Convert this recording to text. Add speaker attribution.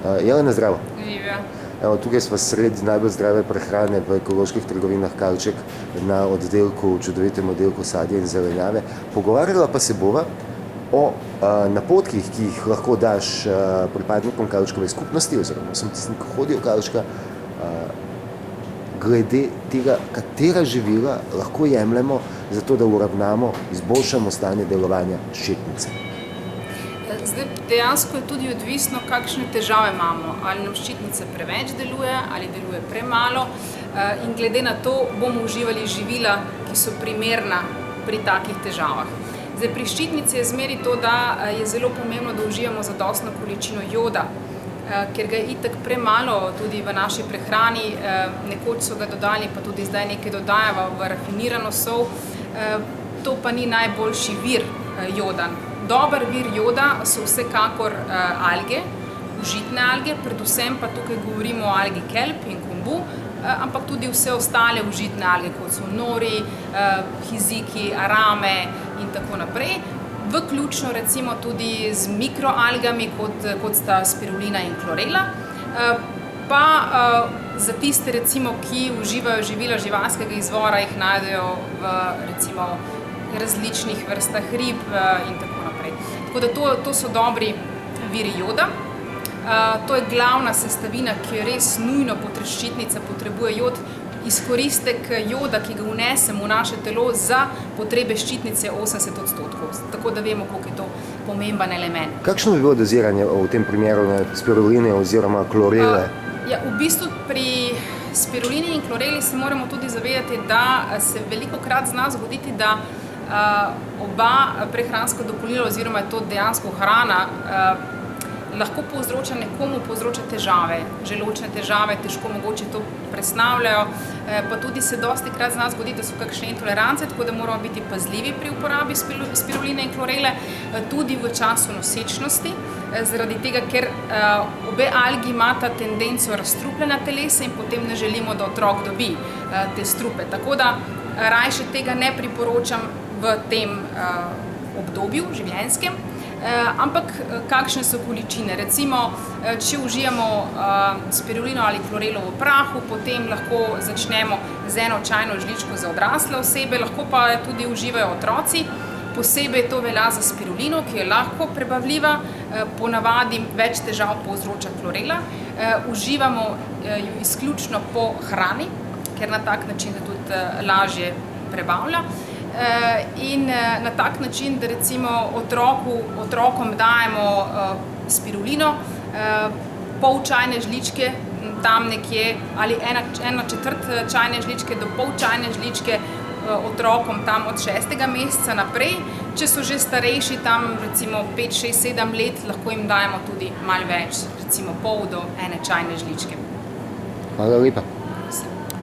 Speaker 1: Jelena, zdravo.
Speaker 2: Živja.
Speaker 1: Evo, tukaj smo sredi najbolj zdrave prehrane v ekoloških trgovinah Kalček na čudovitem oddelku sadja in zelenjave. Pogovarjala pa se bova o napotkih, ki jih lahko daš pripadnikom Kalčkove skupnosti oziroma vsem tistim, ki hodijo v Kalčka, glede tega, katera živila lahko jemljemo, zato da uravnamo, izboljšamo stanje delovanja ščitnice.
Speaker 2: Zdaj, dejansko je tudi odvisno, kakšne težave imamo. Ali nam ščitnica preveč deluje, ali deluje premalo. In glede na to bomo uživali živila, ki so primerna pri takih težavah. Zdaj, pri ščitnici je zmeri to, da je zelo pomembno, da uživamo zadostno količino joda, ker ga je itak premalo tudi v naši prehrani. Nekoč so ga dodali, pa tudi zdaj nekaj dodajamo v rafinirano sol. To pa ni najboljši vir joda. Dober vir joda so vsekakor alge, užitne alge, predvsem pa tukaj govorimo o algi kelp in kombu, ampak tudi vse ostale užitne alge, kot so nori, hiziki, arame in tako naprej. Vključno recimo tudi z mikroalgami, kot sta spirulina in klorela. Pa za tiste recimo, ki uživajo živila živalskega izvora, jih najdejo v recimo različnih vrstah rib in tako naprej. Tako da to so dobri viri joda. To je glavna sestavina, ki jo res nujno ščitnica potrebuje jod. Izkoristek joda, ki ga vnesemo v naše telo za potrebe ščitnice, je 80%. Tako da vemo, koliko je to pomemben element.
Speaker 1: Kakšno bi bilo doziranje v tem primeru spiruline oziroma klorele?
Speaker 2: V bistvu pri spirulini in kloreli se moramo tudi zavedati, da se velikokrat zna zgoditi, da oba prehranska dopolnila oziroma je to dejansko hrana, lahko nekomu povzroča težave, želodčne težave, težko mogoče to presnavljajo, pa tudi se dostikrat zna zgoditi, da so kakšne intolerance, tako da moramo biti pazljivi pri uporabi spiruline in klorele, tudi v času nosečnosti, zaradi tega, ker obe algi imata tendenco razstrupljena telesa in potem ne želimo, da otrok dobi te strupe. Tako da rajše tega ne priporočam v tem obdobju življenjskem. Ampak kakšne so količine? Recimo, če užijamo spirulino ali klorelo v prahu, potem lahko začnemo z 1 čajno žličko za odrasle osebe, lahko pa tudi uživajo otroci. Posebej to velja za spirulino, ki je lahko prebavljiva, ponavadi več težav povzroča klorela. Uživamo jo izključno po hrani, ker na tak način se tudi lažje prebavlja. In na tak način, da recimo otrokom dajemo spirulino, pol čajne žličke, tam nekje, ali 1/4 čajne žličke do pol čajne žličke otrokom tam od 6. meseca naprej. Če so že starejši, tam recimo 5, 6, 7 let, lahko jim dajemo tudi malo več, recimo pol do 1 čajne žličke.
Speaker 1: Hvala lepa.